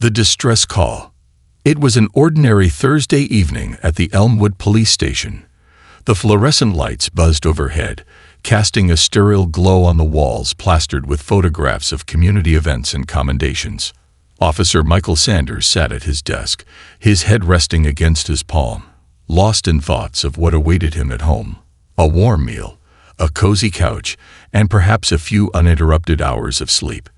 The distress call. It was an ordinary Thursday evening at the Elmwood police station. The fluorescent lights buzzed overhead, casting a sterile glow on the walls plastered with photographs of community events and commendations. Officer Michael Sanders sat at his desk, his head resting against his palm, lost in thoughts of what awaited him at home. A warm meal, a cozy couch, and perhaps a few uninterrupted hours of sleep.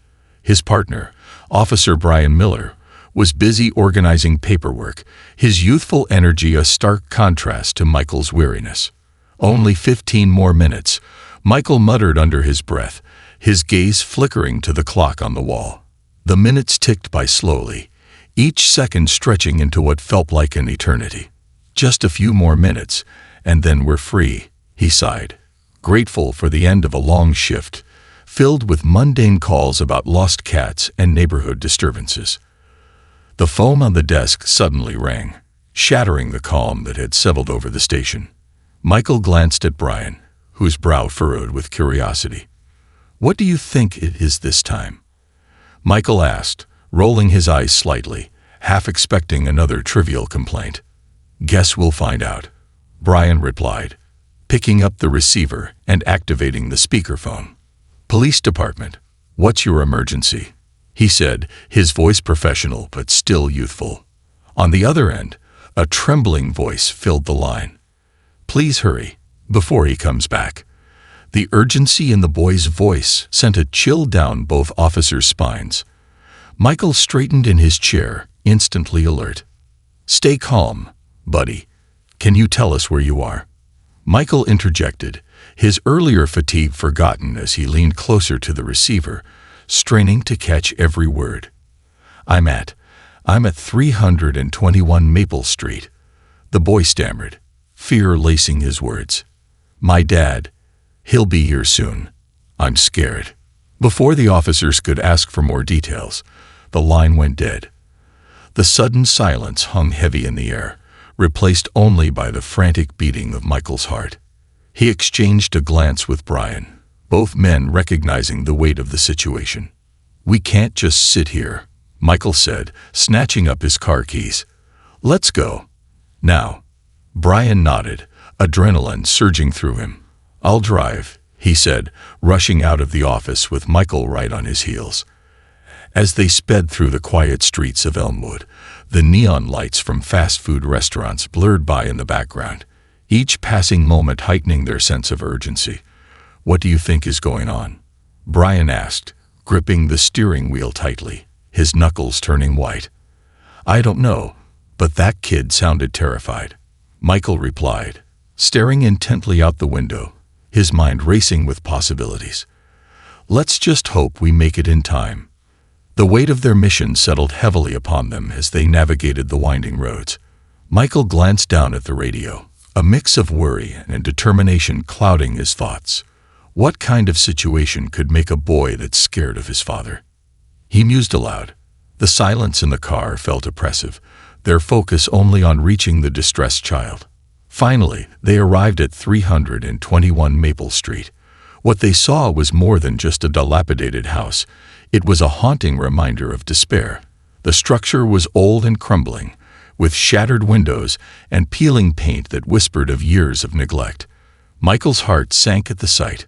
His partner, Officer Brian Miller, was busy organizing paperwork, his youthful energy a stark contrast to Michael's weariness. "Only 15 more minutes," Michael muttered under his breath, his gaze flickering to the clock on the wall. The minutes ticked by slowly, each second stretching into what felt like an eternity. "Just a few more minutes, and then we're free," he sighed, grateful for the end of a long shift, filled with mundane calls about lost cats and neighborhood disturbances. The phone on the desk suddenly rang, shattering the calm that had settled over the station. Michael glanced at Brian, whose brow furrowed with curiosity. "What do you think it is this time?" Michael asked, rolling his eyes slightly, half expecting another trivial complaint. "Guess we'll find out," Brian replied, picking up the receiver and activating the speakerphone. "Police department, what's your emergency?" he said, his voice professional but still youthful. On the other end, a trembling voice filled the line. "Please hurry, before he comes back." The urgency in the boy's voice sent a chill down both officers' spines. Michael straightened in his chair, instantly alert. "Stay calm, buddy. Can you tell us where you are?" Michael interjected, his earlier fatigue forgotten as he leaned closer to the receiver, straining to catch every word. I'm at 321 Maple Street," the boy stammered, fear lacing his words. "My dad, he'll be here soon. I'm scared." Before the officers could ask for more details, the line went dead. The sudden silence hung heavy in the air, replaced only by the frantic beating of Michael's heart. He exchanged a glance with Brian, both men recognizing the weight of the situation. "We can't just sit here," Michael said, snatching up his car keys. "Let's go. Now." Brian nodded, adrenaline surging through him. "I'll drive," he said, rushing out of the office with Michael right on his heels. As they sped through the quiet streets of Elmwood, the neon lights from fast food restaurants blurred by in the background, each passing moment heightening their sense of urgency. "What do you think is going on?" Brian asked, gripping the steering wheel tightly, his knuckles turning white. "I don't know, but that kid sounded terrified," Michael replied, staring intently out the window, his mind racing with possibilities. "Let's just hope we make it in time." The weight of their mission settled heavily upon them as they navigated the winding roads. Michael glanced down at the radio, a mix of worry and determination clouding his thoughts. What kind of situation could make a boy that's scared of his father? He mused aloud. The silence in the car felt oppressive, their focus only on reaching the distressed child. Finally, they arrived at 321 Maple Street. What they saw was more than just a dilapidated house. It was a haunting reminder of despair. The structure was old and crumbling, with shattered windows and peeling paint that whispered of years of neglect. Michael's heart sank at the sight.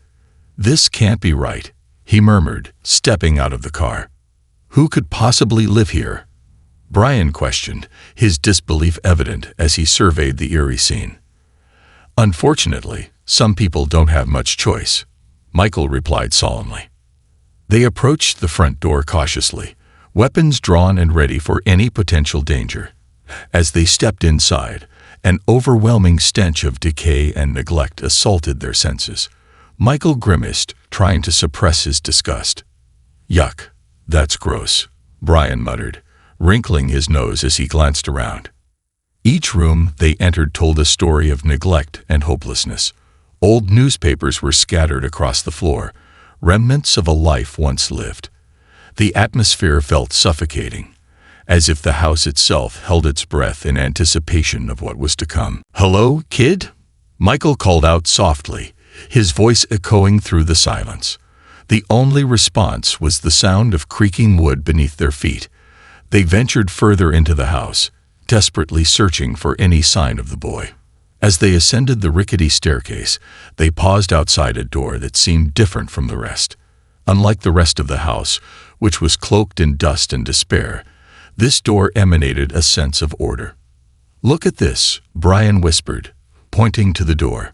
"This can't be right," he murmured, stepping out of the car. "Who could possibly live here?" Brian questioned, his disbelief evident as he surveyed the eerie scene. "Unfortunately, some people don't have much choice," Michael replied solemnly. They approached the front door cautiously, weapons drawn and ready for any potential danger. As they stepped inside, an overwhelming stench of decay and neglect assaulted their senses. Michael grimaced, trying to suppress his disgust. "Yuck, that's gross," Brian muttered, wrinkling his nose as he glanced around. Each room they entered told a story of neglect and hopelessness. Old newspapers were scattered across the floor, remnants of a life once lived. The atmosphere felt suffocating, as if the house itself held its breath in anticipation of what was to come. "Hello, kid?" Michael called out softly, his voice echoing through the silence. The only response was the sound of creaking wood beneath their feet, They ventured further into the house, desperately searching for any sign of the boy. As they ascended the rickety staircase, they paused outside a door that seemed different from the rest. Unlike the rest of the house, which was cloaked in dust and despair, this door emanated a sense of order. "Look at this," Brian whispered, pointing to the door.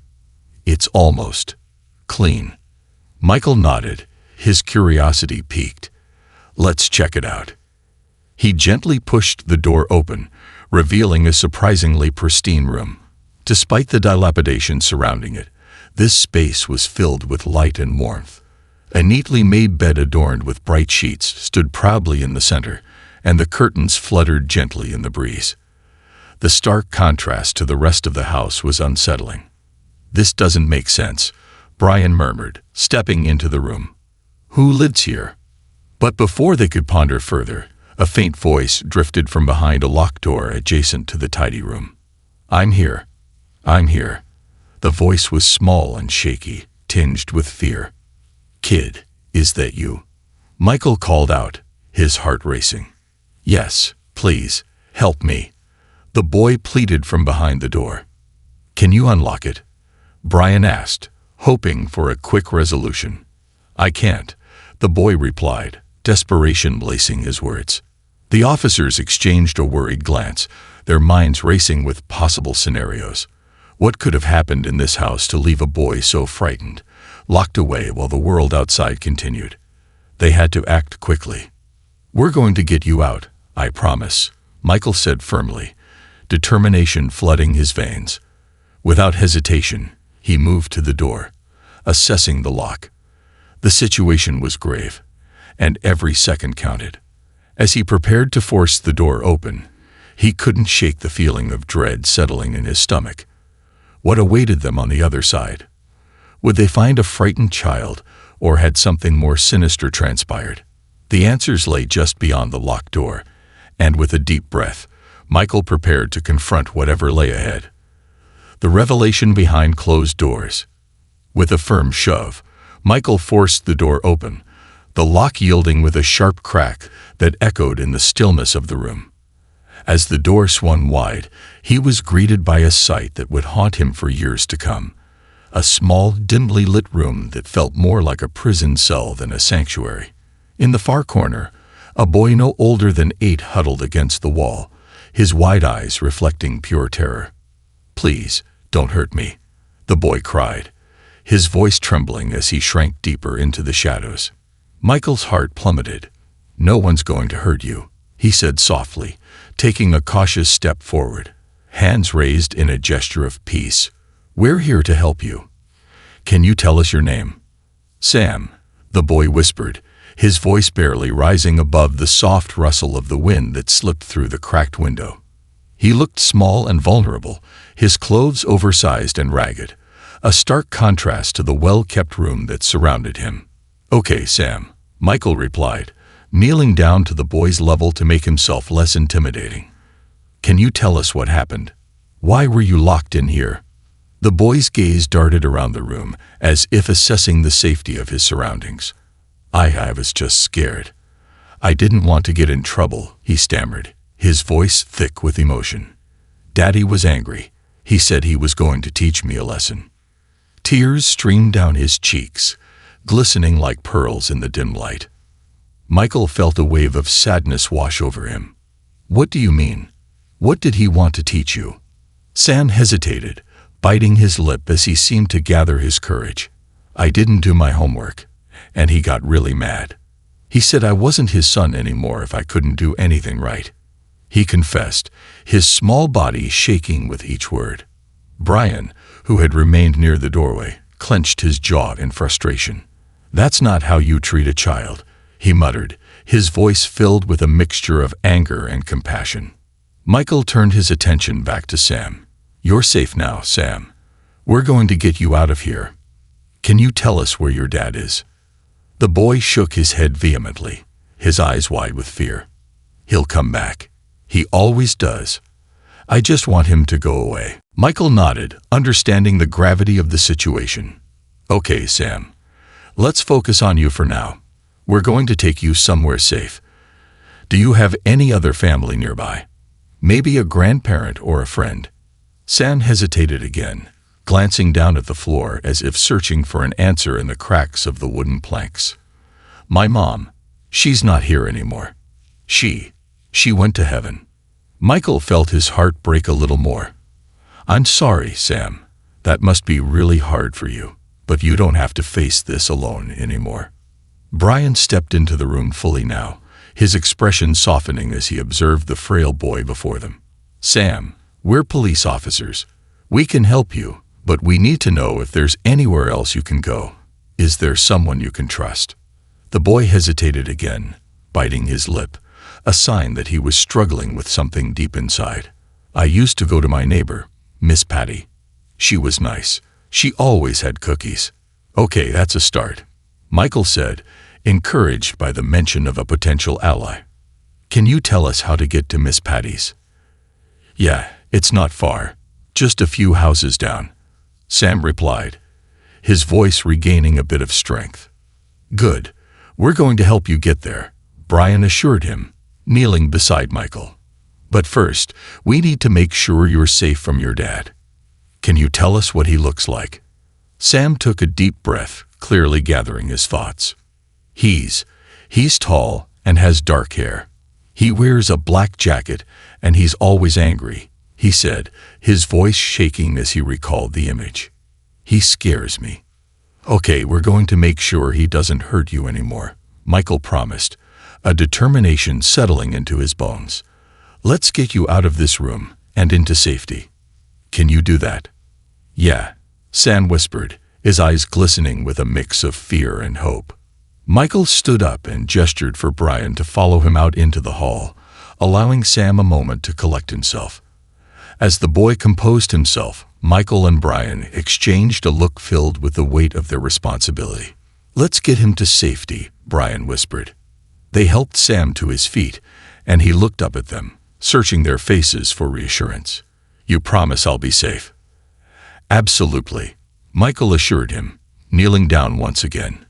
"It's almost clean." Michael nodded, his curiosity piqued. "Let's check it out." He gently pushed the door open, revealing a surprisingly pristine room. Despite the dilapidation surrounding it, this space was filled with light and warmth. A neatly made bed adorned with bright sheets stood proudly in the center, and the curtains fluttered gently in the breeze. The stark contrast to the rest of the house was unsettling. "This doesn't make sense," Brian murmured, stepping into the room. "Who lives here?" But before they could ponder further, a faint voice drifted from behind a locked door adjacent to the tidy room. "I'm here. I'm here." The voice was small and shaky, tinged with fear. "Kid, is that you?" Michael called out, his heart racing. "Yes, please, help me." The boy pleaded from behind the door. "Can you unlock it?" Brian asked, hoping for a quick resolution. "I can't," the boy replied, desperation lacing his words. The officers exchanged a worried glance, their minds racing with possible scenarios. What could have happened in this house to leave a boy so frightened, locked away while the world outside continued? They had to act quickly. "We're going to get you out, I promise," Michael said firmly, determination flooding his veins. Without hesitation, he moved to the door, assessing the lock. The situation was grave, and every second counted. As he prepared to force the door open, he couldn't shake the feeling of dread settling in his stomach. What awaited them on the other side? Would they find a frightened child, or had something more sinister transpired? The answers lay just beyond the locked door, and with a deep breath, Michael prepared to confront whatever lay ahead. The revelation behind closed doors. With a firm shove, Michael forced the door open, the lock yielding with a sharp crack that echoed in the stillness of the room. As the door swung wide, he was greeted by a sight that would haunt him for years to come. A small, dimly lit room that felt more like a prison cell than a sanctuary. In the far corner, a boy no older than 8 huddled against the wall, his wide eyes reflecting pure terror. "Please, don't hurt me," the boy cried, his voice trembling as he shrank deeper into the shadows. Michael's heart plummeted. "No one's going to hurt you," he said softly, taking a cautious step forward, hands raised in a gesture of peace. "We're here to help you. Can you tell us your name?" "Sam," the boy whispered, his voice barely rising above the soft rustle of the wind that slipped through the cracked window. He looked small and vulnerable, his clothes oversized and ragged, a stark contrast to the well-kept room that surrounded him. "Okay, Sam," Michael replied, kneeling down to the boy's level to make himself less intimidating. "Can you tell us what happened? Why were you locked in here?" The boy's gaze darted around the room, as if assessing the safety of his surroundings. I was just scared. I didn't want to get in trouble," he stammered, his voice thick with emotion. "Daddy was angry. He said he was going to teach me a lesson." Tears streamed down his cheeks, glistening like pearls in the dim light. Michael felt a wave of sadness wash over him. "What do you mean? What did he want to teach you?" Sam hesitated, biting his lip as he seemed to gather his courage. "I didn't do my homework, and he got really mad. He said I wasn't his son anymore if I couldn't do anything right," he confessed, his small body shaking with each word. Brian, who had remained near the doorway, clenched his jaw in frustration. "That's not how you treat a child," he muttered, his voice filled with a mixture of anger and compassion. Michael turned his attention back to Sam. "You're safe now, Sam. We're going to get you out of here. Can you tell us where your dad is?" The boy shook his head vehemently, his eyes wide with fear. "He'll come back. He always does. I just want him to go away." Michael nodded, understanding the gravity of the situation. "Okay, Sam. Let's focus on you for now. We're going to take you somewhere safe. Do you have any other family nearby? Maybe a grandparent or a friend? Sam hesitated again, glancing down at the floor as if searching for an answer in the cracks of the wooden planks. My mom. She's not here anymore. She went to heaven. Michael felt his heart break a little more. I'm sorry, Sam. That must be really hard for you, but you don't have to face this alone anymore. Brian stepped into the room fully now, his expression softening as he observed the frail boy before them. Sam, we're police officers. We can help you, but we need to know if there's anywhere else you can go. Is there someone you can trust? The boy hesitated again, biting his lip, a sign that he was struggling with something deep inside. I used to go to my neighbor, Miss Patty. She was nice. She always had cookies. Okay, that's a start, Michael said, encouraged by the mention of a potential ally. Can you tell us how to get to Miss Patty's? Yeah, it's not far. Just a few houses down, Sam replied, his voice regaining a bit of strength. Good. We're going to help you get there, Brian assured him, kneeling beside Michael. But first, we need to make sure you're safe from your dad. Can you tell us what he looks like? Sam took a deep breath, clearly gathering his thoughts. He's tall and has dark hair. He wears a black jacket and he's always angry, he said, his voice shaking as he recalled the image. He scares me. Okay, we're going to make sure he doesn't hurt you anymore, Michael promised, a determination settling into his bones. Let's get you out of this room and into safety. Can you do that? Yeah, Sam whispered, his eyes glistening with a mix of fear and hope. Michael stood up and gestured for Brian to follow him out into the hall, allowing Sam a moment to collect himself. As the boy composed himself, Michael and Brian exchanged a look filled with the weight of their responsibility. Let's get him to safety, Brian whispered. They helped Sam to his feet, and he looked up at them, searching their faces for reassurance. You promise I'll be safe? Absolutely, Michael assured him, kneeling down once again.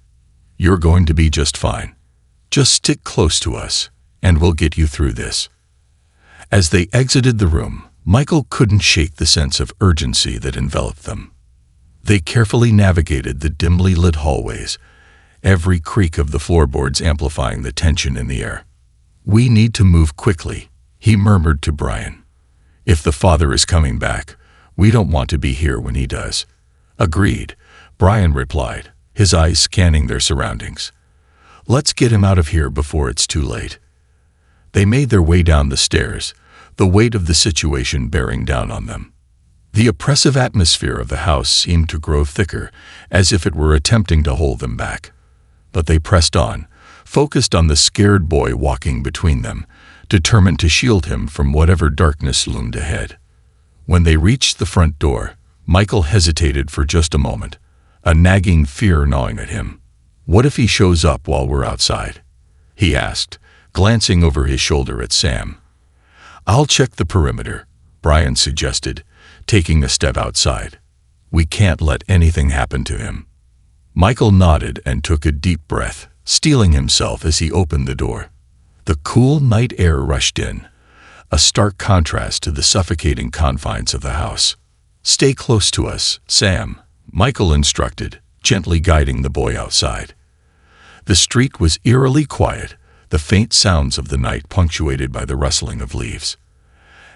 You're going to be just fine. Just stick close to us, and we'll get you through this. As they exited the room, Michael couldn't shake the sense of urgency that enveloped them. They carefully navigated the dimly lit hallways, every creak of the floorboards amplifying the tension in the air. We need to move quickly, he murmured to Brian. If the father is coming back, we don't want to be here when he does. Agreed, Brian replied, his eyes scanning their surroundings. Let's get him out of here before it's too late. They made their way down the stairs, the weight of the situation bearing down on them. The oppressive atmosphere of the house seemed to grow thicker, as if it were attempting to hold them back. But they pressed on, focused on the scared boy walking between them, determined to shield him from whatever darkness loomed ahead. When they reached the front door, Michael hesitated for just a moment, a nagging fear gnawing at him. What if he shows up while we're outside? He asked, glancing over his shoulder at Sam. I'll check the perimeter, Brian suggested, taking a step outside. We can't let anything happen to him. Michael nodded and took a deep breath, steeling himself as he opened the door. The cool night air rushed in, a stark contrast to the suffocating confines of the house. Stay close to us, Sam, Michael instructed, gently guiding the boy outside. The street was eerily quiet, the faint sounds of the night punctuated by the rustling of leaves.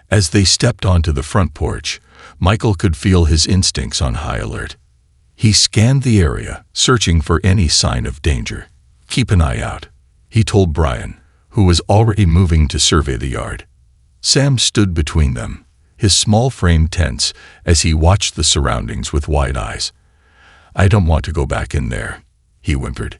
As they stepped onto the front porch, Michael could feel his instincts on high alert. He scanned the area, searching for any sign of danger. Keep an eye out, he told Brian, who was already moving to survey the yard. Sam stood between them, his small frame tense as he watched the surroundings with wide eyes. I don't want to go back in there, he whimpered.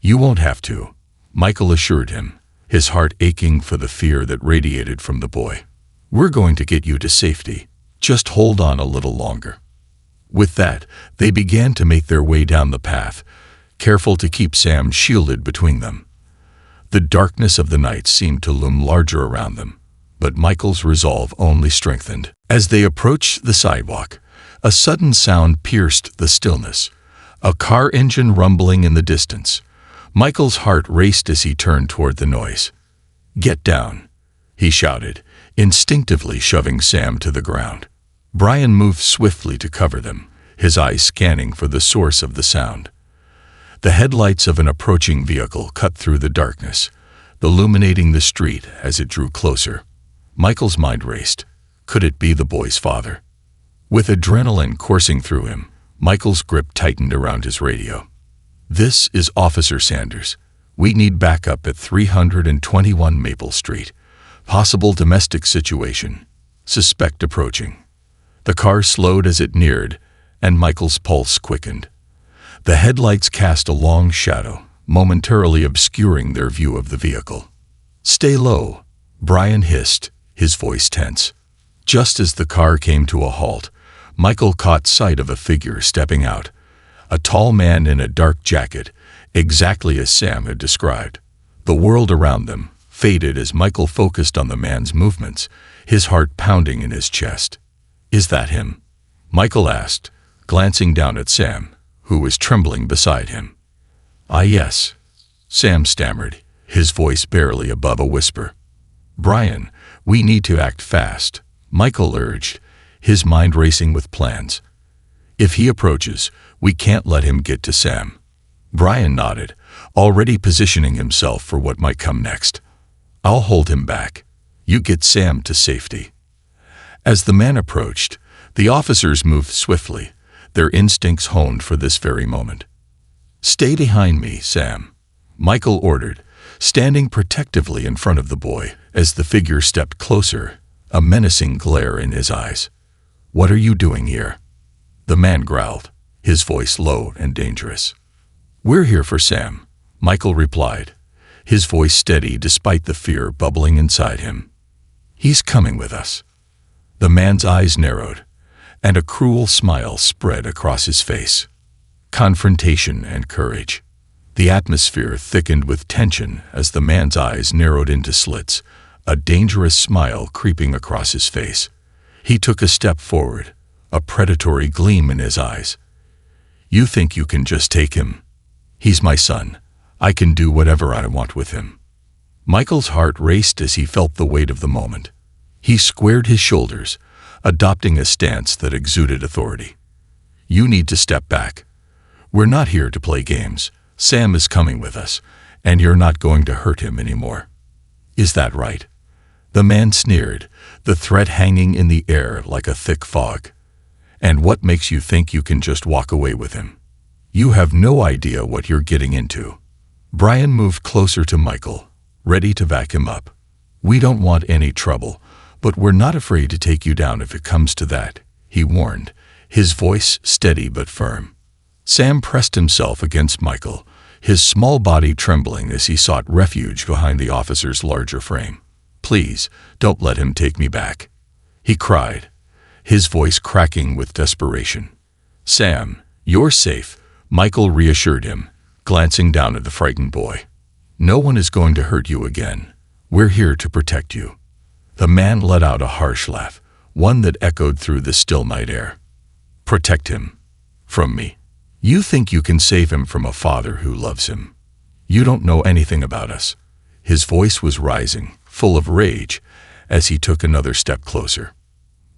You won't have to, Michael assured him, his heart aching for the fear that radiated from the boy. We're going to get you to safety. Just hold on a little longer. With that, they began to make their way down the path, careful to keep Sam shielded between them. The darkness of the night seemed to loom larger around them, but Michael's resolve only strengthened. As they approached the sidewalk, a sudden sound pierced the stillness, a car engine rumbling in the distance. Michael's heart raced as he turned toward the noise. "Get down," he shouted, instinctively shoving Sam to the ground. Brian moved swiftly to cover them, his eyes scanning for the source of the sound. The headlights of an approaching vehicle cut through the darkness, illuminating the street as it drew closer. Michael's mind raced. Could it be the boy's father? With adrenaline coursing through him, Michael's grip tightened around his radio. "This is Officer Sanders. We need backup at 321 Maple Street. Possible domestic situation. Suspect approaching." The car slowed as it neared, and Michael's pulse quickened. The headlights cast a long shadow, momentarily obscuring their view of the vehicle. "Stay low," Brian hissed, his voice tense. Just as the car came to a halt, Michael caught sight of a figure stepping out, a tall man in a dark jacket, exactly as Sam had described. The world around them faded as Michael focused on the man's movements, his heart pounding in his chest. "Is that him?" Michael asked, glancing down at Sam, who was trembling beside him. "Ah, yes," Sam stammered, his voice barely above a whisper. "Brian, we need to act fast," Michael urged, his mind racing with plans. "If he approaches, we can't let him get to Sam." Brian nodded, already positioning himself for what might come next. "I'll hold him back. You get Sam to safety." As the man approached, the officers moved swiftly, their instincts honed for this very moment. "Stay behind me, Sam," Michael ordered, standing protectively in front of the boy as the figure stepped closer, a menacing glare in his eyes. "What are you doing here?" The man growled, his voice low and dangerous. "We're here for Sam," Michael replied, his voice steady despite the fear bubbling inside him. "He's coming with us." The man's eyes narrowed, and a cruel smile spread across his face. Confrontation and courage. The atmosphere thickened with tension as the man's eyes narrowed into slits, a dangerous smile creeping across his face. He took a step forward, a predatory gleam in his eyes. "You think you can just take him? He's my son. I can do whatever I want with him." Michael's heart raced as he felt the weight of the moment. He squared his shoulders, adopting a stance that exuded authority. "You need to step back. We're not here to play games. Sam is coming with us, and you're not going to hurt him anymore." "Is that right?" The man sneered, the threat hanging in the air like a thick fog. "And what makes you think you can just walk away with him? You have no idea what you're getting into." Brian moved closer to Michael, ready to back him up. "We don't want any trouble, but we're not afraid to take you down if it comes to that," he warned, his voice steady but firm. Sam pressed himself against Michael, his small body trembling as he sought refuge behind the officer's larger frame. "Please, don't let him take me back," he cried, his voice cracking with desperation. "Sam, you're safe," Michael reassured him, glancing down at the frightened boy. "No one is going to hurt you again. We're here to protect you." The man let out a harsh laugh, one that echoed through the still night air. "Protect him? From me? You think you can save him from a father who loves him? You don't know anything about us." His voice was rising, full of rage, as he took another step closer.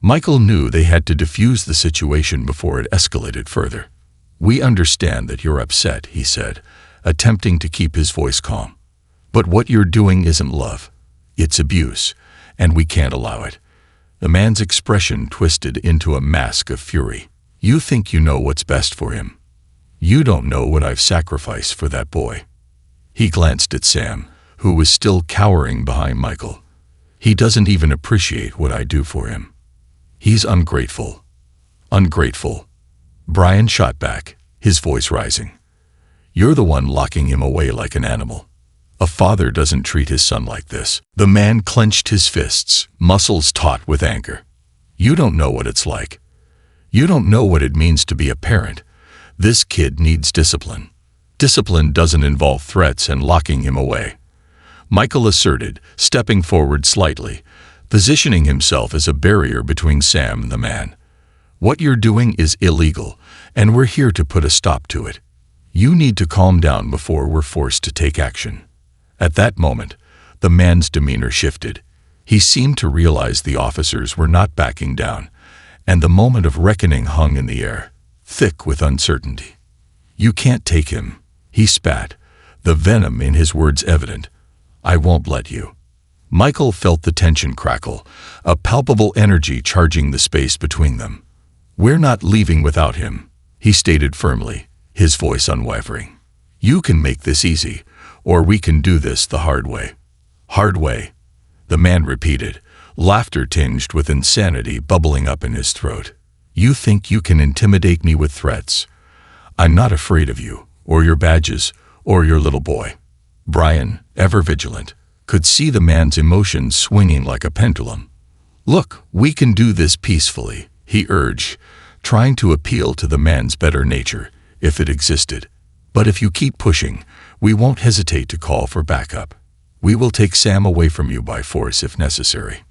Michael knew they had to defuse the situation before it escalated further. "We understand that you're upset," he said, attempting to keep his voice calm. "But what you're doing isn't love. It's abuse, and we can't allow it." The man's expression twisted into a mask of fury. "You think you know what's best for him. You don't know what I've sacrificed for that boy." He glanced at Sam, who was still cowering behind Michael. "He doesn't even appreciate what I do for him. He's ungrateful." "Ungrateful?" Brian shot back, his voice rising. "You're the one locking him away like an animal. A father doesn't treat his son like this." The man clenched his fists, muscles taut with anger. "You don't know what it's like. You don't know what it means to be a parent. This kid needs discipline. Discipline doesn't involve threats and locking him away," Michael asserted, stepping forward slightly, positioning himself as a barrier between Sam and the man. "What you're doing is illegal, and we're here to put a stop to it. You need to calm down before we're forced to take action." At that moment, The man's demeanor shifted. He seemed to realize the officers were not backing down, and the moment of reckoning hung in the air, thick with uncertainty. "You can't take him," he spat, the venom in his words evident. "I won't let you." Michael felt the tension crackle, a palpable energy charging the space between them. "We're not leaving without him," he stated firmly, his voice unwavering. "You can make this easy, or we can do this the hard way." "Hard way," the man repeated, laughter tinged with insanity bubbling up in his throat. "You think you can intimidate me with threats? I'm not afraid of you, or your badges, or your little boy." Brian, ever vigilant, could see the man's emotions swinging like a pendulum. "Look, we can do this peacefully," he urged, trying to appeal to the man's better nature, if it existed. "But if you keep pushing, we won't hesitate to call for backup. We will take Sam away from you by force if necessary."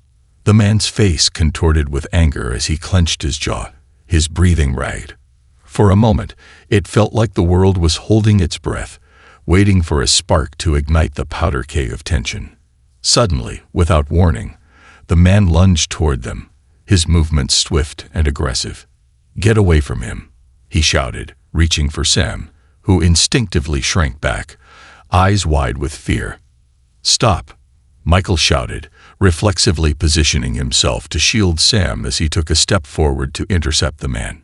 The man's face contorted with anger as he clenched his jaw, his breathing ragged. For a moment, it felt like the world was holding its breath, waiting for a spark to ignite the powder keg of tension. Suddenly, without warning, the man lunged toward them, his movements swift and aggressive. "Get away from him," he shouted, reaching for Sam, who instinctively shrank back, eyes wide with fear. "Stop," Michael shouted, reflexively positioning himself to shield Sam as he took a step forward to intercept the man.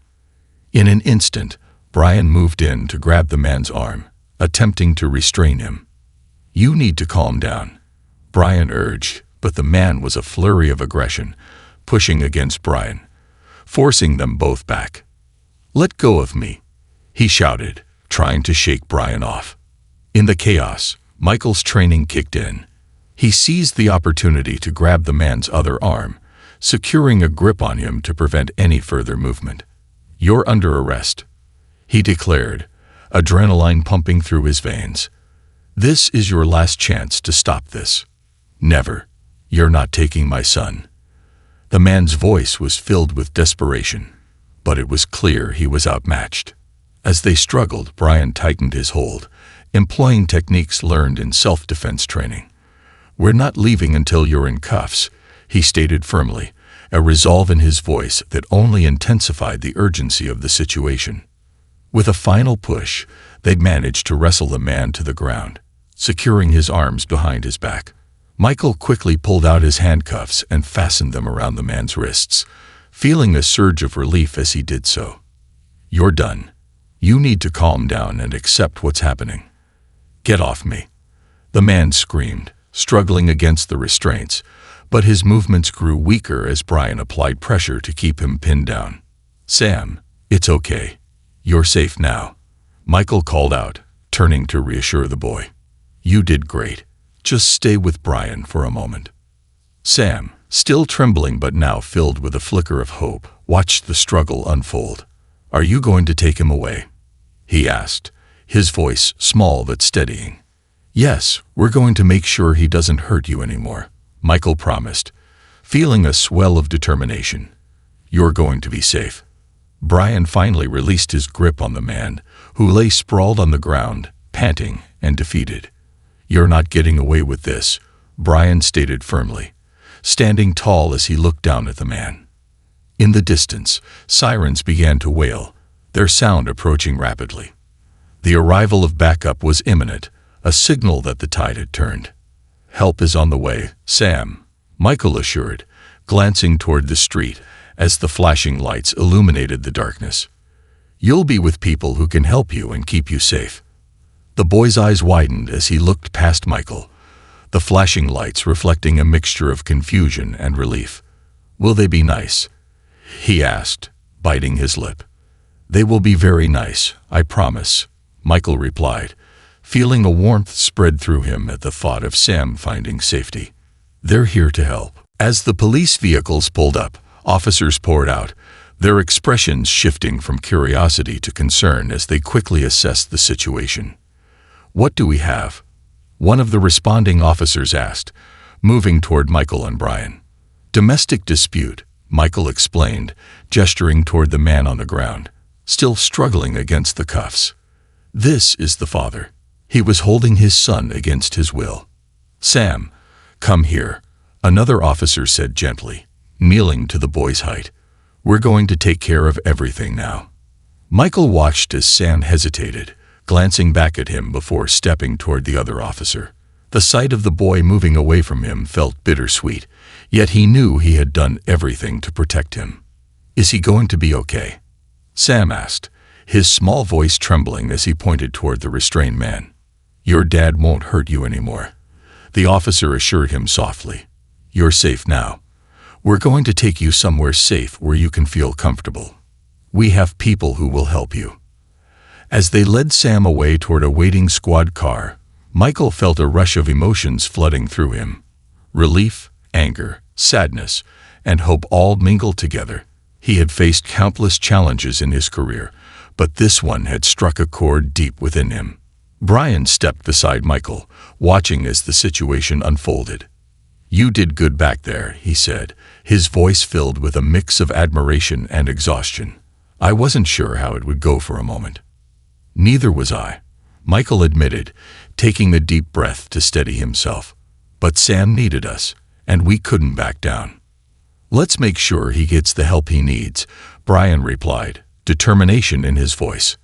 In an instant, Brian moved in to grab the man's arm, attempting to restrain him. "You need to calm down," Brian urged, but the man was a flurry of aggression, pushing against Brian, forcing them both back. "Let go of me," he shouted, trying to shake Brian off. In the chaos, Michael's training kicked in. He seized the opportunity to grab the man's other arm, securing a grip on him to prevent any further movement. "You're under arrest," he declared, adrenaline pumping through his veins. "This is your last chance to stop this. Never. You're not taking my son." The man's voice was filled with desperation, but it was clear he was outmatched. As they struggled, Brian tightened his hold, employing techniques learned in self-defense training. "We're not leaving until you're in cuffs," he stated firmly, a resolve in his voice that only intensified the urgency of the situation. With a final push, they managed to wrestle the man to the ground, securing his arms behind his back. Michael quickly pulled out his handcuffs and fastened them around the man's wrists, feeling a surge of relief as he did so. "You're done. You need to calm down and accept what's happening." "Get off me," the man screamed, struggling against the restraints, but his movements grew weaker as Brian applied pressure to keep him pinned down. "Sam, it's okay. You're safe now," Michael called out, turning to reassure the boy. "You did great. Just stay with Brian for a moment." Sam, still trembling but now filled with a flicker of hope, watched the struggle unfold. "Are you going to take him away?" he asked, his voice small but steadying. "Yes, we're going to make sure he doesn't hurt you anymore," Michael promised, feeling a swell of determination. "You're going to be safe." Brian finally released his grip on the man, who lay sprawled on the ground, panting and defeated. "You're not getting away with this," Brian stated firmly, standing tall as he looked down at the man. In the distance, sirens began to wail, their sound approaching rapidly. The arrival of backup was imminent, a signal that the tide had turned. "Help is on the way, Sam," Michael assured, glancing toward the street as the flashing lights illuminated the darkness. "You'll be with people who can help you and keep you safe." The boy's eyes widened as he looked past Michael, the flashing lights reflecting a mixture of confusion and relief. "Will they be nice?" he asked, biting his lip. "They will be very nice, I promise," Michael replied, feeling a warmth spread through him at the thought of Sam finding safety. "They're here to help." As the police vehicles pulled up, officers poured out, their expressions shifting from curiosity to concern as they quickly assessed the situation. "What do we have?" one of the responding officers asked, moving toward Michael and Brian. "Domestic dispute," Michael explained, gesturing toward the man on the ground, still struggling against the cuffs. "This is the father. He was holding his son against his will." "Sam," "Come here," another officer said gently, kneeling to the boy's height. "We're going to take care of everything now." Michael watched as Sam hesitated, glancing back at him before stepping toward the other officer. The sight of the boy moving away from him felt bittersweet, yet he knew he had done everything to protect him. "Is he going to be okay?" Sam asked, his small voice trembling as he pointed toward the restrained man. "Your dad won't hurt you anymore," the officer assured him softly. "You're safe now. We're going to take you somewhere safe where you can feel comfortable. We have people who will help you." As they led Sam away toward a waiting squad car, Michael felt a rush of emotions flooding through him. Relief, anger, sadness, and hope all mingled together. He had faced countless challenges in his career, but this one had struck a chord deep within him. Brian stepped beside Michael, watching as the situation unfolded. "You did good back there," he said, his voice filled with a mix of admiration and exhaustion. "I wasn't sure how it would go for a moment." "Neither was I," Michael admitted, taking a deep breath to steady himself. "But Sam needed us, and we couldn't back down." "Let's make sure he gets the help he needs," Brian replied, determination in his voice.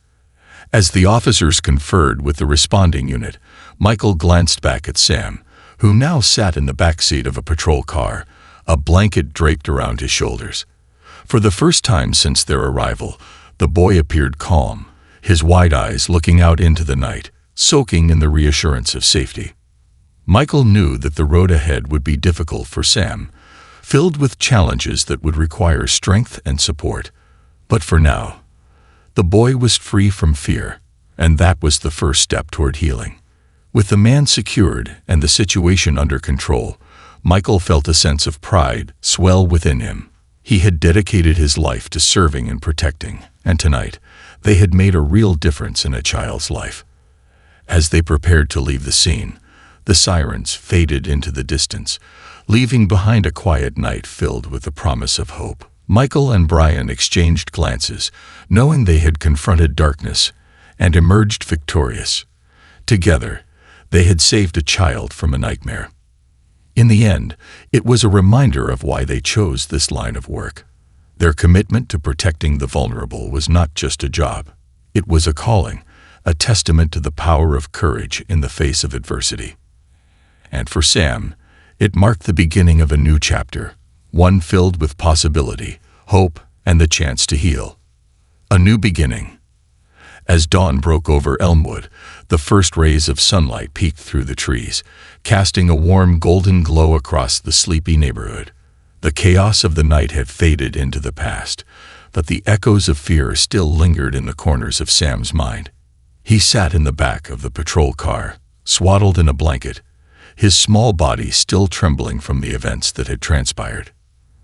As the officers conferred with the responding unit, Michael glanced back at Sam, who now sat in the backseat of a patrol car, a blanket draped around his shoulders. For the first time since their arrival, the boy appeared calm, his wide eyes looking out into the night, soaking in the reassurance of safety. Michael knew that the road ahead would be difficult for Sam, filled with challenges that would require strength and support. But for now, the boy was free from fear, and that was the first step toward healing. With the man secured and the situation under control, Michael felt a sense of pride swell within him. He had dedicated his life to serving and protecting, and tonight, they had made a real difference in a child's life. As they prepared to leave the scene, the sirens faded into the distance, leaving behind a quiet night filled with the promise of hope. Michael and Brian exchanged glances, knowing they had confronted darkness and emerged victorious. Together, they had saved a child from a nightmare. In the end, it was a reminder of why they chose this line of work. Their commitment to protecting the vulnerable was not just a job. It was a calling, a testament to the power of courage in the face of adversity. And for Sam, it marked the beginning of a new chapter, one filled with possibility, hope, and the chance to heal. A new beginning. As dawn broke over Elmwood, the first rays of sunlight peeked through the trees, casting a warm golden glow across the sleepy neighborhood. The chaos of the night had faded into the past, but the echoes of fear still lingered in the corners of Sam's mind. He sat in the back of the patrol car, swaddled in a blanket, his small body still trembling from the events that had transpired.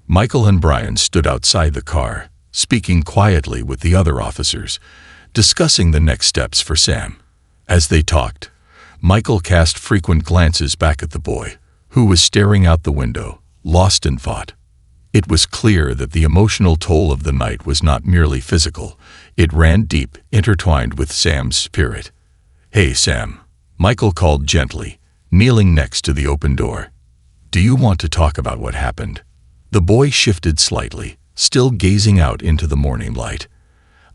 Michael and Brian stood outside the car, speaking quietly with the other officers, discussing the next steps for Sam. As they talked, Michael cast frequent glances back at the boy, who was staring out the window, lost in thought. It was clear that the emotional toll of the night was not merely physical. It ran deep, intertwined with Sam's spirit. "Hey, Sam," Michael called gently, kneeling next to the open door. "Do you want to talk about what happened?" The boy shifted slightly, still gazing out into the morning light.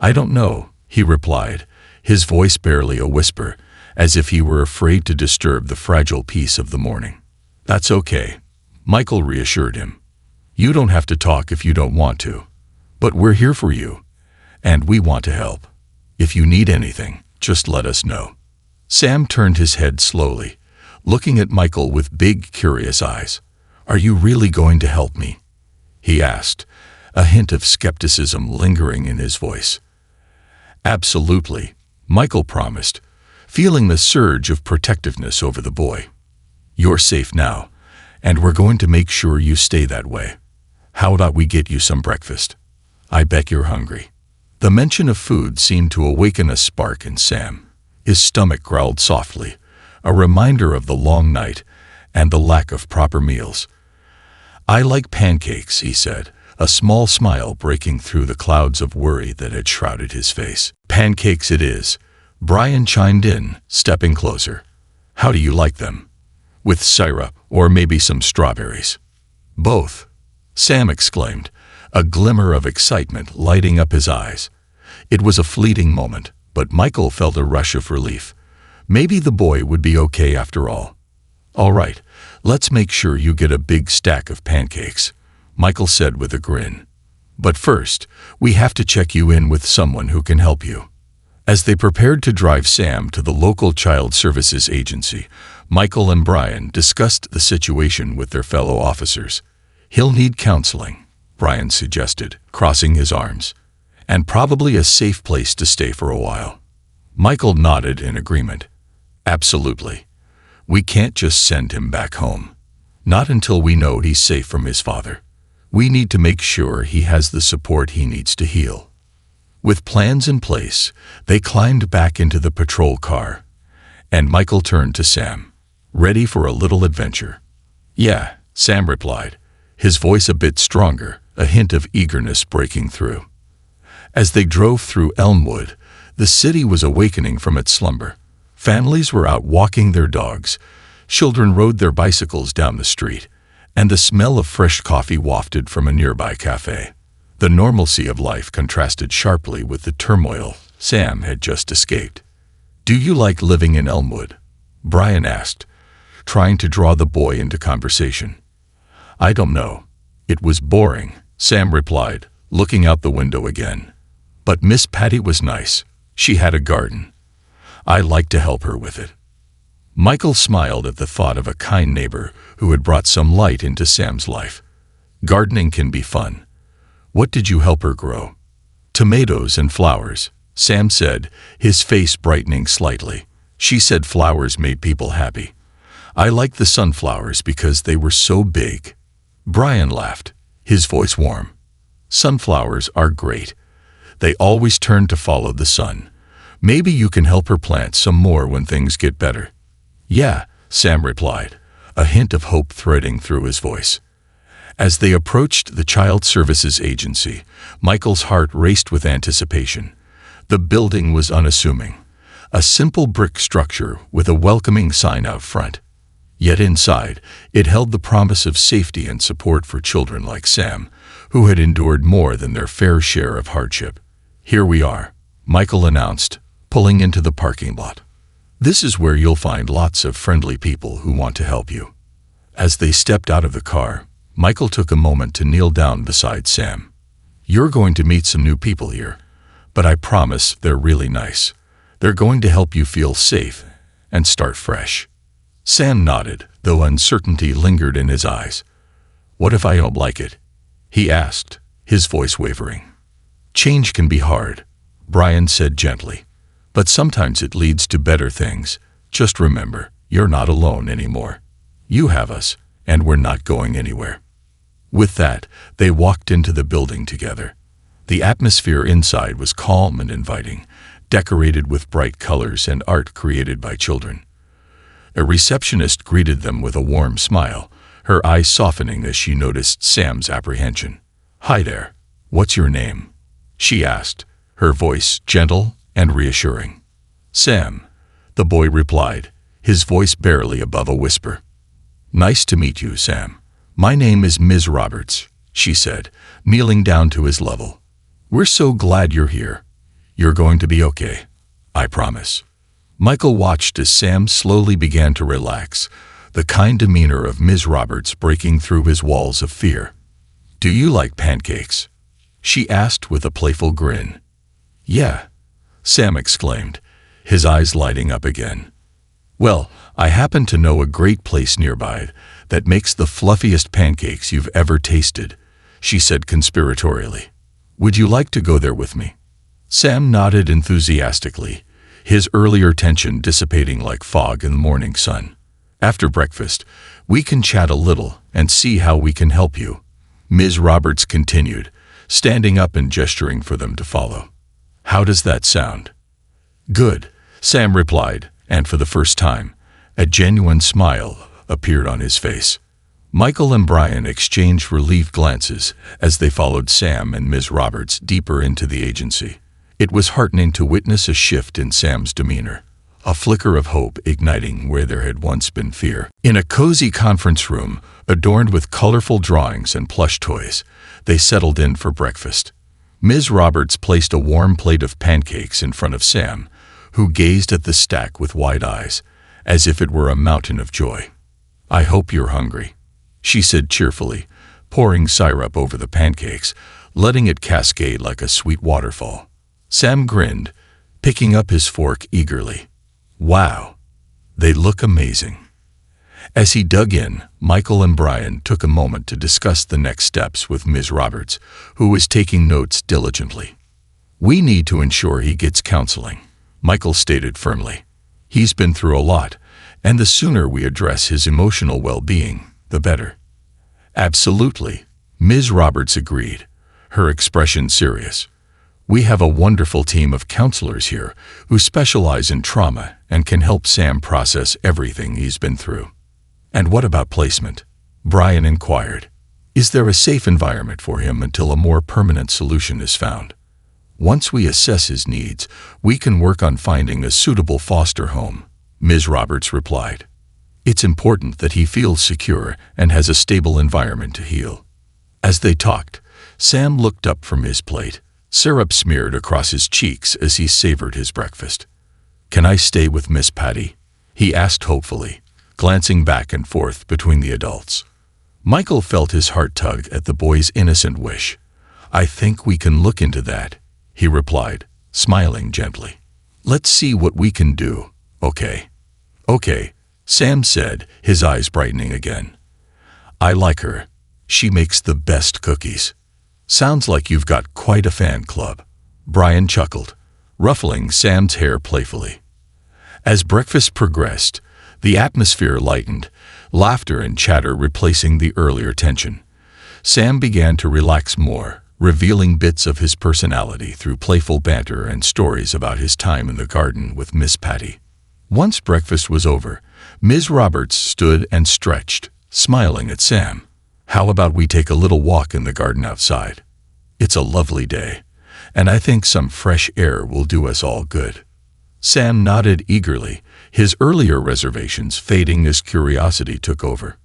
"I don't know," he replied, his voice barely a whisper, as if he were afraid to disturb the fragile peace of the morning. "That's okay," Michael reassured him. "You don't have to talk if you don't want to. But we're here for you, and we want to help. If you need anything, just let us know." Sam turned his head slowly, looking at Michael with big, curious eyes. "Are you really going to help me?" he asked, a hint of skepticism lingering in his voice. "Absolutely," Michael promised, feeling the surge of protectiveness over the boy. "You're safe now, and we're going to make sure you stay that way. How about we get you some breakfast? I bet you're hungry." The mention of food seemed to awaken a spark in Sam. His stomach growled softly, a reminder of the long night and the lack of proper meals. "I like pancakes," he said, a small smile breaking through the clouds of worry that had shrouded his face. "Pancakes it is," Brian chimed in, stepping closer. "How do you like them? with syrup or maybe some strawberries. Both, Sam exclaimed, a glimmer of excitement lighting up his eyes. It was a fleeting moment, but Michael felt a rush of relief. Maybe the boy would be okay after all. "All right, let's make sure you get a big stack of pancakes," Michael said with a grin. "But first, we have to check you in with someone who can help you." As they prepared to drive Sam to the local child services agency, Michael and Brian discussed the situation with their fellow officers. "He'll need counseling," Brian suggested, crossing his arms, "and probably a safe place to stay for a while." Michael nodded in agreement. "Absolutely. We can't just send him back home. Not until we know he's safe from his father. We need to make sure he has the support he needs to heal." With plans in place, they climbed back into the patrol car, and Michael turned to Sam. "Ready for a little adventure?" "Yeah," Sam replied, his voice a bit stronger, a hint of eagerness breaking through. As they drove through Elmwood, the city was awakening from its slumber. Families were out walking their dogs, children rode their bicycles down the street, and the smell of fresh coffee wafted from a nearby cafe. The normalcy of life contrasted sharply with the turmoil Sam had just escaped. "Do you like living in Elmwood?" Brian asked, trying to draw the boy into conversation. "I don't know. It was boring," Sam replied, looking out the window again. "But Miss Patty was nice. She had a garden. I like to help her with it." Michael smiled at the thought of a kind neighbor who had brought some light into Sam's life. Gardening can be fun. "What did you help her grow?" "Tomatoes and flowers," Sam said, his face brightening slightly. "She said flowers made people happy. I liked the sunflowers because they were so big." Brian laughed, his voice warm. "Sunflowers are great. They always turn to follow the sun. Maybe you can help her plant some more when things get better." "Yeah," Sam replied, a hint of hope threading through his voice. As they approached the Child Services Agency, Michael's heart raced with anticipation. The building was unassuming, a simple brick structure with a welcoming sign out front. Yet inside, it held the promise of safety and support for children like Sam, who had endured more than their fair share of hardship. "Here we are," Michael announced, pulling into the parking lot. "This is where you'll find lots of friendly people who want to help you." As they stepped out of the car, Michael took a moment to kneel down beside Sam. "You're going to meet some new people here, but I promise they're really nice. They're going to help you feel safe and start fresh." Sam nodded, though uncertainty lingered in his eyes. "What if I don't like it?" he asked, his voice wavering. "Change can be hard," Brian said gently, "but sometimes it leads to better things. Just remember, you're not alone anymore. You have us, and we're not going anywhere." With that, they walked into the building together. The atmosphere inside was calm and inviting, decorated with bright colors and art created by children. A receptionist greeted them with a warm smile, her eyes softening as she noticed Sam's apprehension. "Hi there. What's your name?" she asked, her voice gentle and reassuring. "Sam," the boy replied, his voice barely above a whisper. "Nice to meet you, Sam. My name is Ms. Roberts," she said, kneeling down to his level. "We're so glad you're here. You're going to be okay, I promise." Michael watched as Sam slowly began to relax, the kind demeanor of Ms. Roberts breaking through his walls of fear. "Do you like pancakes?" she asked with a playful grin. "Yeah," Sam exclaimed, his eyes lighting up again. "Well, I happen to know a great place nearby that makes the fluffiest pancakes you've ever tasted," she said conspiratorially. "Would you like to go there with me?" Sam nodded enthusiastically, his earlier tension dissipating like fog in the morning sun. "After breakfast, we can chat a little and see how we can help you," Ms. Roberts continued, standing up and gesturing for them to follow. "How does that sound?" "Good," Sam replied, and for the first time, a genuine smile appeared on his face. Michael and Brian exchanged relieved glances as they followed Sam and Ms. Roberts deeper into the agency. It was heartening to witness a shift in Sam's demeanor, a flicker of hope igniting where there had once been fear. In a cozy conference room, adorned with colorful drawings and plush toys, they settled in for breakfast. Ms. Roberts placed a warm plate of pancakes in front of Sam, who gazed at the stack with wide eyes, as if it were a mountain of joy. "I hope you're hungry," she said cheerfully, pouring syrup over the pancakes, letting it cascade like a sweet waterfall. Sam grinned, picking up his fork eagerly. "Wow, they look amazing." As he dug in, Michael and Brian took a moment to discuss the next steps with Ms. Roberts, who was taking notes diligently. "We need to ensure he gets counseling," Michael stated firmly. "He's been through a lot, and the sooner we address his emotional well-being, the better." "Absolutely," Ms. Roberts agreed, her expression serious. "We have a wonderful team of counselors here who specialize in trauma and can help Sam process everything he's been through." "And what about placement?" Brian inquired. "Is there a safe environment for him until a more permanent solution is found?" "Once we assess his needs, we can work on finding a suitable foster home," Ms. Roberts replied. "It's important that he feels secure and has a stable environment to heal." As they talked, Sam looked up from his plate, syrup smeared across his cheeks as he savored his breakfast. "Can I stay with Miss Patty?" he asked hopefully, glancing back and forth between the adults. Michael felt his heart tug at the boy's innocent wish. "I think we can look into that," he replied, smiling gently. "Let's see what we can do, okay?" "Okay," Sam said, his eyes brightening again. "I like her. She makes the best cookies." "Sounds like you've got quite a fan club," Brian chuckled, ruffling Sam's hair playfully. As breakfast progressed, the atmosphere lightened, laughter and chatter replacing the earlier tension. Sam began to relax more, revealing bits of his personality through playful banter and stories about his time in the garden with Miss Patty. Once breakfast was over, Ms. Roberts stood and stretched, smiling at Sam. "How about we take a little walk in the garden outside? It's a lovely day, and I think some fresh air will do us all good." Sam nodded eagerly, his earlier reservations fading as curiosity took over.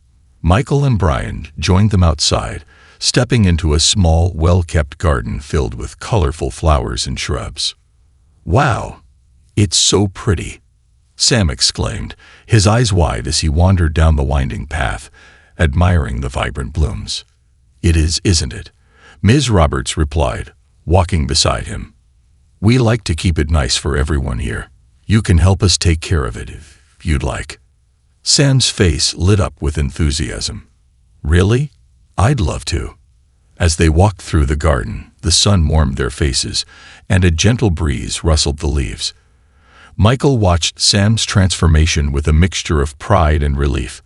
Michael and Brian joined them outside, stepping into a small, well-kept garden filled with colorful flowers and shrubs. "Wow, it's so pretty," Sam exclaimed, his eyes wide as he wandered down the winding path, admiring the vibrant blooms. "It is, isn't it?" Ms. Roberts replied, walking beside him. "We like to keep it nice for everyone here. You can help us take care of it if you'd like." Sam's face lit up with enthusiasm. "Really? I'd love to." As they walked through the garden, the sun warmed their faces, and a gentle breeze rustled the leaves. Michael watched Sam's transformation with a mixture of pride and relief.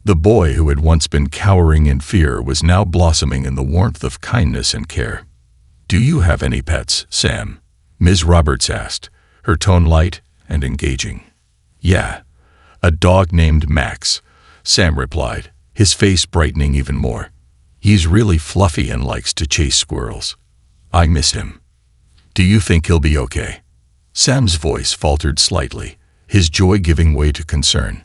The boy who had once been cowering in fear was now blossoming in the warmth of kindness and care. "Do you have any pets, Sam?" Ms. Roberts asked, her tone light and engaging. "Yeah, a dog named Max," Sam replied, his face brightening even more. "He's really fluffy and likes to chase squirrels. I miss him." "Do you think he'll be okay?" Sam's voice faltered slightly, his joy giving way to concern.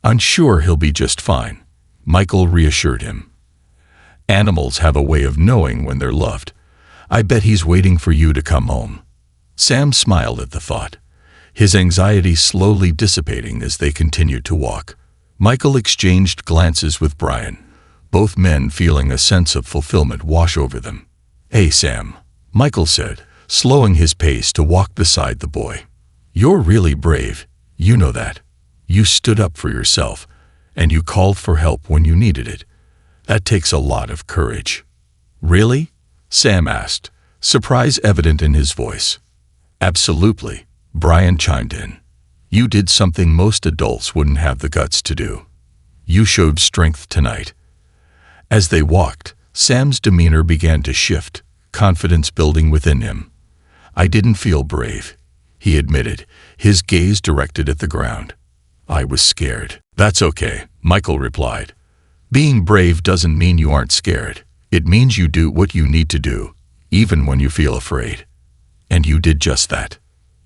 "I'm sure he'll be just fine," Michael reassured him. "Animals have a way of knowing when they're loved. I bet he's waiting for you to come home." Sam smiled at the thought, his anxiety slowly dissipating as they continued to walk. Michael exchanged glances with Brian, both men feeling a sense of fulfillment wash over them. "Hey, Sam," Michael said, slowing his pace to walk beside the boy. "You're really brave, you know that. You stood up for yourself, and you called for help when you needed it. That takes a lot of courage." "Really?" Sam asked, surprise evident in his voice. "Absolutely," Brian chimed in. "You did something most adults wouldn't have the guts to do. You showed strength tonight." As they walked, Sam's demeanor began to shift, confidence building within him. "I didn't feel brave," he admitted, his gaze directed at the ground. "I was scared." "That's okay," Michael replied. "Being brave doesn't mean you aren't scared. It means you do what you need to do, even when you feel afraid. And you did just that."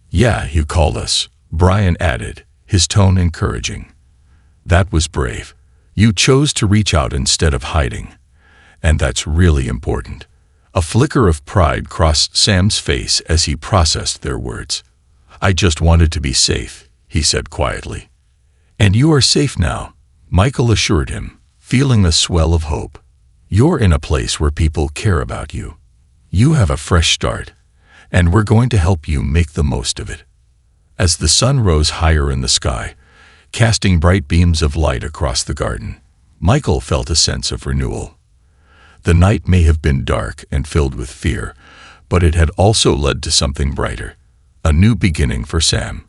"Yeah, you called us," Brian added, his tone encouraging. That was brave. You chose to reach out instead of hiding. And that's really important. A flicker of pride crossed Sam's face as he processed their words. I just wanted to be safe, he said quietly. And you are safe now, Michael assured him, feeling a swell of hope. You're in a place where people care about you. You have a fresh start, and we're going to help you make the most of it. As the sun rose higher in the sky, casting bright beams of light across the garden, Michael felt a sense of renewal. The night may have been dark and filled with fear, but it had also led to something brighter, a new beginning for Sam.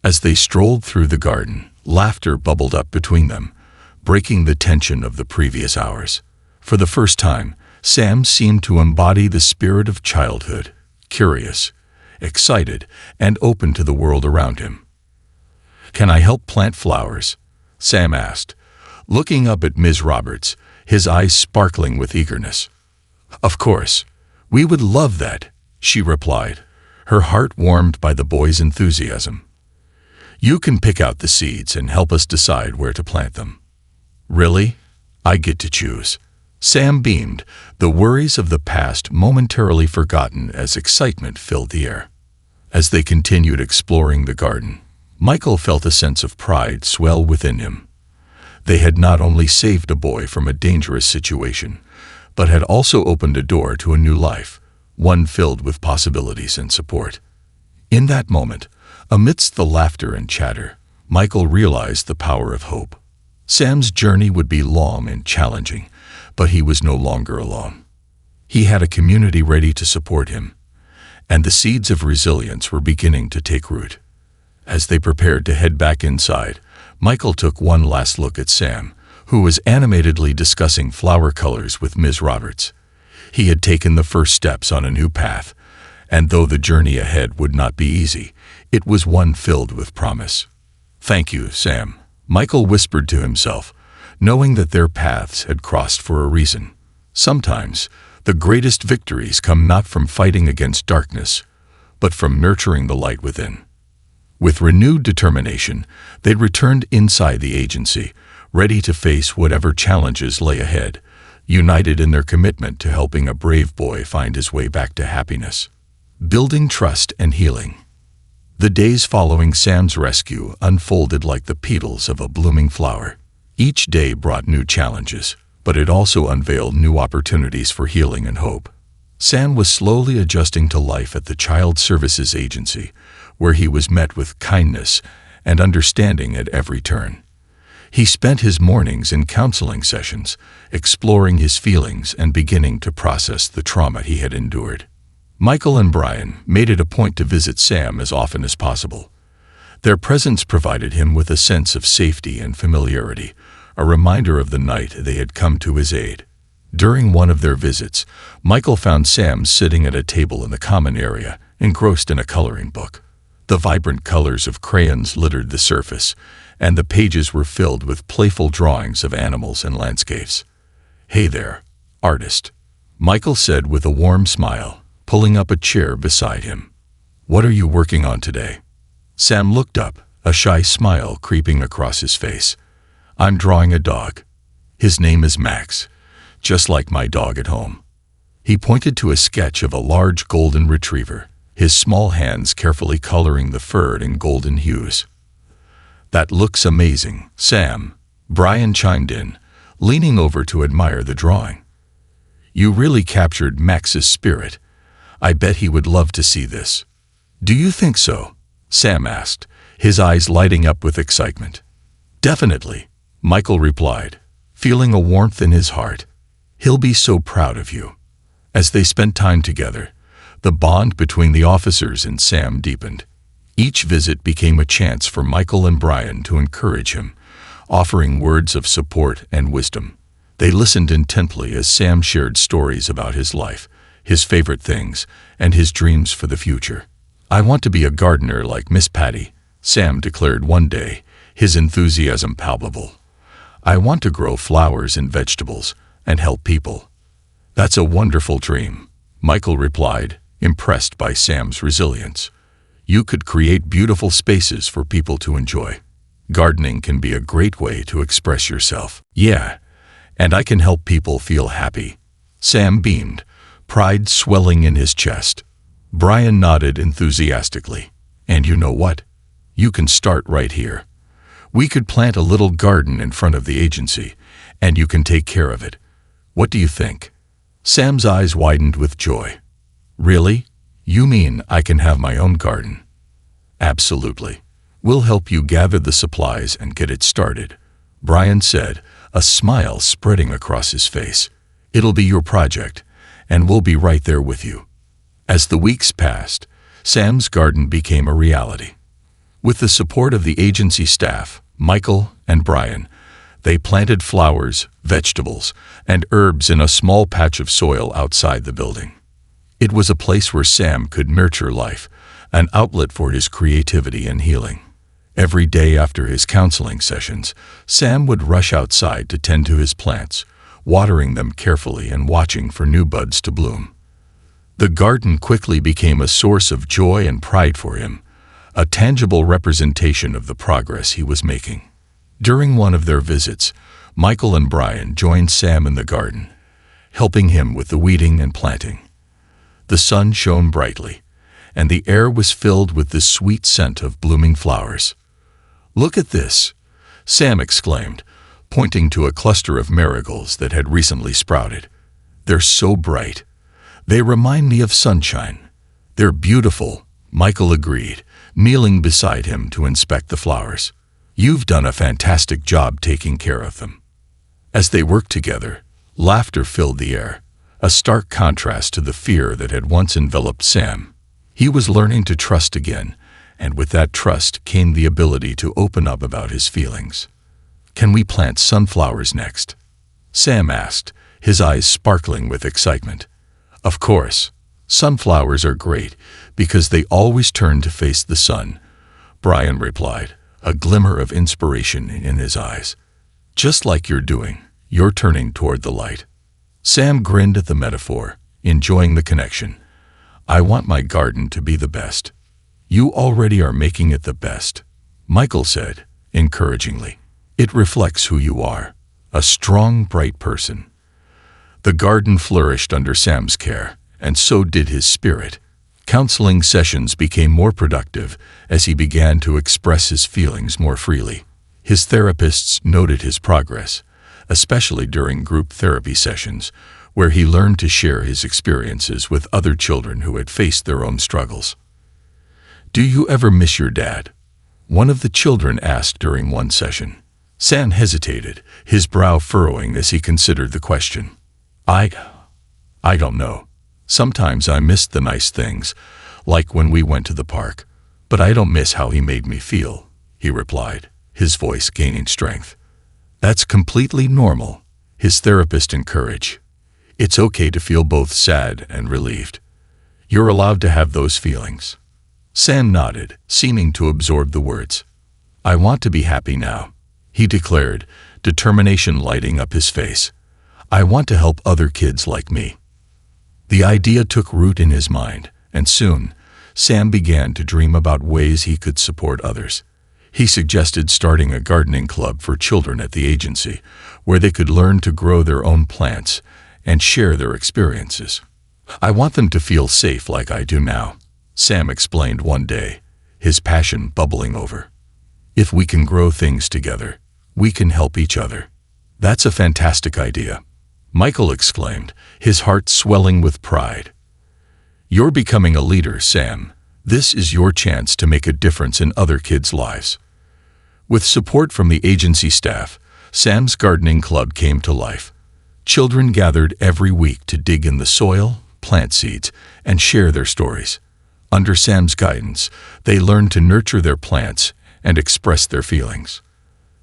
As they strolled through the garden, laughter bubbled up between them, breaking the tension of the previous hours. For the first time, Sam seemed to embody the spirit of childhood, curious, excited, and open to the world around him. Can I help plant flowers? Sam asked, looking up at Ms. Roberts, his eyes sparkling with eagerness. Of course, we would love that, she replied, her heart warmed by the boy's enthusiasm. You can pick out the seeds and help us decide where to plant them. Really? I get to choose. Sam beamed, the worries of the past momentarily forgotten as excitement filled the air. As they continued exploring the garden, Michael felt a sense of pride swell within him. They had not only saved a boy from a dangerous situation, but had also opened a door to a new life, one filled with possibilities and support. In that moment, amidst the laughter and chatter, Michael realized the power of hope. Sam's journey would be long and challenging, but he was no longer alone. He had a community ready to support him, and the seeds of resilience were beginning to take root. As they prepared to head back inside, Michael took one last look at Sam, who was animatedly discussing flower colors with Ms. Roberts. He had taken the first steps on a new path, and though the journey ahead would not be easy, it was one filled with promise. Thank you, Sam, Michael whispered to himself, knowing that their paths had crossed for a reason. Sometimes, the greatest victories come not from fighting against darkness, but from nurturing the light within. With renewed determination, they returned inside the agency, ready to face whatever challenges lay ahead, united in their commitment to helping a brave boy find his way back to happiness. Building trust and healing. The days following Sam's rescue unfolded like the petals of a blooming flower. Each day brought new challenges, but it also unveiled new opportunities for healing and hope. Sam was slowly adjusting to life at the Child Services Agency, where he was met with kindness and understanding at every turn. He spent his mornings in counseling sessions, exploring his feelings and beginning to process the trauma he had endured. Michael and Brian made it a point to visit Sam as often as possible. Their presence provided him with a sense of safety and familiarity, a reminder of the night they had come to his aid. During one of their visits, Michael found Sam sitting at a table in the common area, engrossed in a coloring book. The vibrant colors of crayons littered the surface, and the pages were filled with playful drawings of animals and landscapes. Hey there, artist, Michael said with a warm smile, pulling up a chair beside him. What are you working on today? Sam looked up, a shy smile creeping across his face. I'm drawing a dog. His name is Max, just like my dog at home. He pointed to a sketch of a large golden retriever, his small hands carefully coloring the fur in golden hues. That looks amazing, Sam, Brian chimed in, leaning over to admire the drawing. You really captured Max's spirit. I bet he would love to see this. Do you think so? Sam asked, his eyes lighting up with excitement. Definitely, Michael replied, feeling a warmth in his heart. He'll be so proud of you. As they spent time together, the bond between the officers and Sam deepened. Each visit became a chance for Michael and Brian to encourage him, offering words of support and wisdom. They listened intently as Sam shared stories about his life, his favorite things, and his dreams for the future. I want to be a gardener like Miss Patty, Sam declared one day, his enthusiasm palpable. I want to grow flowers and vegetables and help people. That's a wonderful dream, Michael replied, impressed by Sam's resilience. You could create beautiful spaces for people to enjoy. Gardening can be a great way to express yourself. Yeah, and I can help people feel happy. Sam beamed, pride swelling in his chest. Brian nodded enthusiastically. And you know what? You can start right here. We could plant a little garden in front of the agency, and you can take care of it. What do you think? Sam's eyes widened with joy. Really? You mean I can have my own garden? Absolutely. We'll help you gather the supplies and get it started, Brian said, a smile spreading across his face. It'll be your project, and we'll be right there with you. As the weeks passed, Sam's garden became a reality. With the support of the agency staff, Michael and Brian, they planted flowers, vegetables, and herbs in a small patch of soil outside the building. It was a place where Sam could nurture life, an outlet for his creativity and healing. Every day after his counseling sessions, Sam would rush outside to tend to his plants, watering them carefully and watching for new buds to bloom. The garden quickly became a source of joy and pride for him, a tangible representation of the progress he was making. During one of their visits, Michael and Brian joined Sam in the garden, helping him with the weeding and planting. The sun shone brightly, and the air was filled with the sweet scent of blooming flowers. "Look at this," Sam exclaimed, pointing to a cluster of marigolds that had recently sprouted. "They're so bright. They remind me of sunshine." "They're beautiful," Michael agreed, kneeling beside him to inspect the flowers. "You've done a fantastic job taking care of them." As they worked together, laughter filled the air, a stark contrast to the fear that had once enveloped Sam. He was learning to trust again, and with that trust came the ability to open up about his feelings. "Can we plant sunflowers next?" Sam asked, his eyes sparkling with excitement. "Of course. Sunflowers are great because they always turn to face the sun," Brian replied, a glimmer of inspiration in his eyes. "Just like you're doing, you're turning toward the light." Sam grinned at the metaphor, enjoying the connection. "I want my garden to be the best." "You already are making it the best," Michael said, encouragingly. "It reflects who you are, a strong, bright person." The garden flourished under Sam's care, and so did his spirit. Counseling sessions became more productive as he began to express his feelings more freely. His therapists noted his progress, especially during group therapy sessions, where he learned to share his experiences with other children who had faced their own struggles. "Do you ever miss your dad?" one of the children asked during one session. Sam hesitated, his brow furrowing as he considered the question. I don't know. Sometimes I miss the nice things, like when we went to the park, but I don't miss how he made me feel," he replied, his voice gaining strength. "That's completely normal," his therapist encouraged. "It's okay to feel both sad and relieved. You're allowed to have those feelings." Sam nodded, seeming to absorb the words. "I want to be happy now," he declared, determination lighting up his face. "I want to help other kids like me." The idea took root in his mind, and soon, Sam began to dream about ways he could support others. He suggested starting a gardening club for children at the agency, where they could learn to grow their own plants and share their experiences. "I want them to feel safe like I do now," Sam explained one day, his passion bubbling over. "If we can grow things together, we can help each other." "That's a fantastic idea," Michael exclaimed, his heart swelling with pride. "You're becoming a leader, Sam. This is your chance to make a difference in other kids' lives." With support from the agency staff, Sam's gardening club came to life. Children gathered every week to dig in the soil, plant seeds, and share their stories. Under Sam's guidance, they learned to nurture their plants and express their feelings.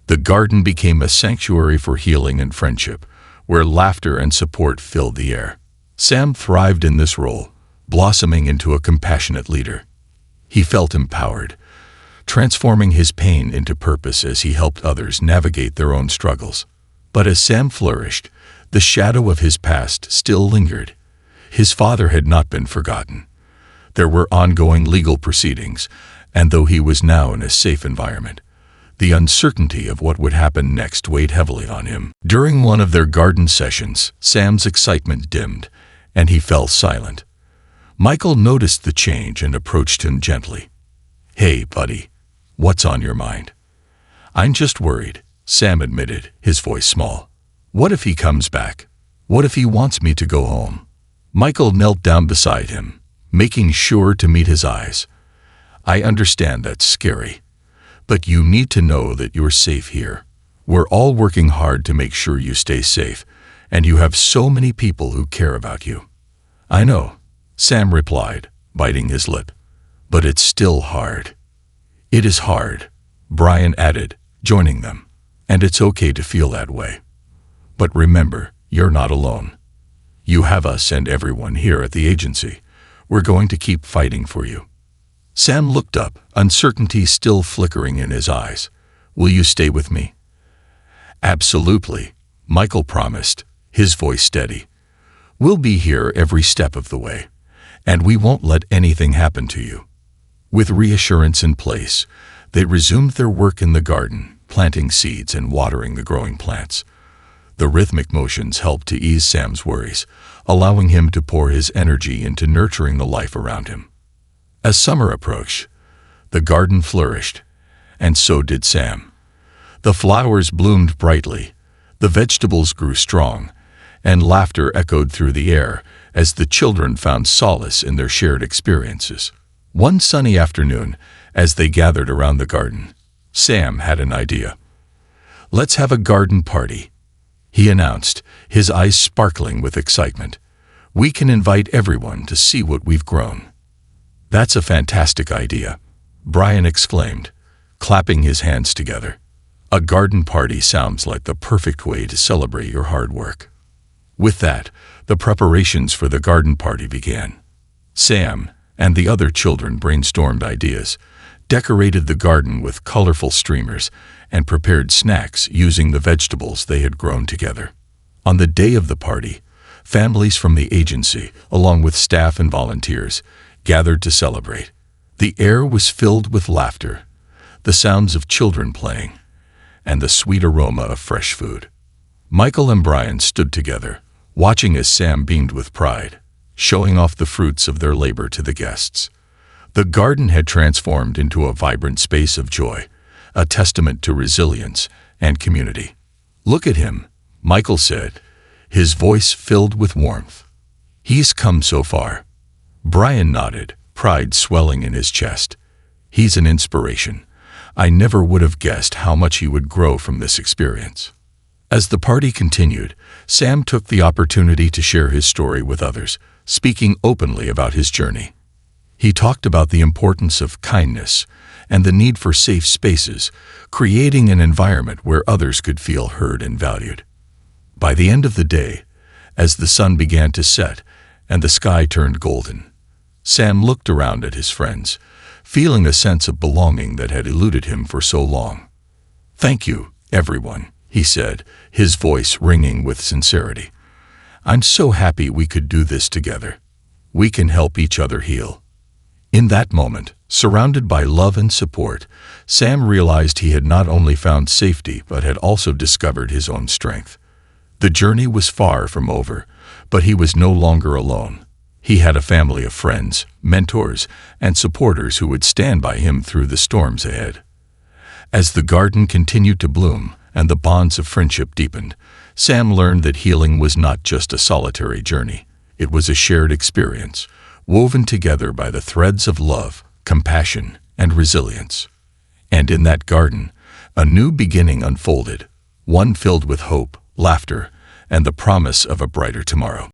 The garden became a sanctuary for healing and friendship, where laughter and support filled the air. Sam thrived in this role, blossoming into a compassionate leader. He felt empowered, transforming his pain into purpose as he helped others navigate their own struggles. But as Sam flourished, the shadow of his past still lingered. His father had not been forgotten. There were ongoing legal proceedings, and though he was now in a safe environment, the uncertainty of what would happen next weighed heavily on him. During one of their garden sessions, Sam's excitement dimmed, and he fell silent. Michael noticed the change and approached him gently. "Hey, buddy, what's on your mind?" "I'm just worried," Sam admitted, his voice small. "What if he comes back? What if he wants me to go home?" Michael knelt down beside him, making sure to meet his eyes. "I understand that's scary, but you need to know that you're safe here. We're all working hard to make sure you stay safe, and you have so many people who care about you." "I know," Sam replied, biting his lip. "But it's still hard." "It is hard," Brian added, joining them. "And it's okay to feel that way. But remember, you're not alone. You have us and everyone here at the agency. We're going to keep fighting for you." Sam looked up, uncertainty still flickering in his eyes. "Will you stay with me?" "Absolutely," Michael promised, his voice steady. "We'll be here every step of the way, and we won't let anything happen to you." With reassurance in place, they resumed their work in the garden, planting seeds and watering the growing plants. The rhythmic motions helped to ease Sam's worries, allowing him to pour his energy into nurturing the life around him. As summer approached, the garden flourished, and so did Sam. The flowers bloomed brightly, the vegetables grew strong, and laughter echoed through the air as the children found solace in their shared experiences. One sunny afternoon, as they gathered around the garden, Sam had an idea. "Let's have a garden party," he announced, his eyes sparkling with excitement. "We can invite everyone to see what we've grown." "That's a fantastic idea," Brian exclaimed, clapping his hands together. "A garden party sounds like the perfect way to celebrate your hard work." With that, the preparations for the garden party began. Sam and the other children brainstormed ideas, decorated the garden with colorful streamers, and prepared snacks using the vegetables they had grown together. On the day of the party, families from the agency, along with staff and volunteers, gathered to celebrate. The air was filled with laughter, the sounds of children playing, and the sweet aroma of fresh food. Michael and Brian stood together, watching as Sam beamed with pride, showing off the fruits of their labor to the guests. The garden had transformed into a vibrant space of joy, a testament to resilience and community. "Look at him," Michael said, his voice filled with warmth. "He's come so far." Brian nodded, pride swelling in his chest. "He's an inspiration. I never would have guessed how much he would grow from this experience." As the party continued, Sam took the opportunity to share his story with others, speaking openly about his journey. He talked about the importance of kindness and the need for safe spaces, creating an environment where others could feel heard and valued. By the end of the day, as the sun began to set and the sky turned golden, Sam looked around at his friends, feeling a sense of belonging that had eluded him for so long. "Thank you, everyone," he said, his voice ringing with sincerity. "I'm so happy we could do this together. We can help each other heal." In that moment, surrounded by love and support, Sam realized he had not only found safety but had also discovered his own strength. The journey was far from over, but he was no longer alone. He had a family of friends, mentors, and supporters who would stand by him through the storms ahead. As the garden continued to bloom and the bonds of friendship deepened, Sam learned that healing was not just a solitary journey. It was a shared experience, woven together by the threads of love, compassion, and resilience. And in that garden, a new beginning unfolded, one filled with hope, laughter, and the promise of a brighter tomorrow.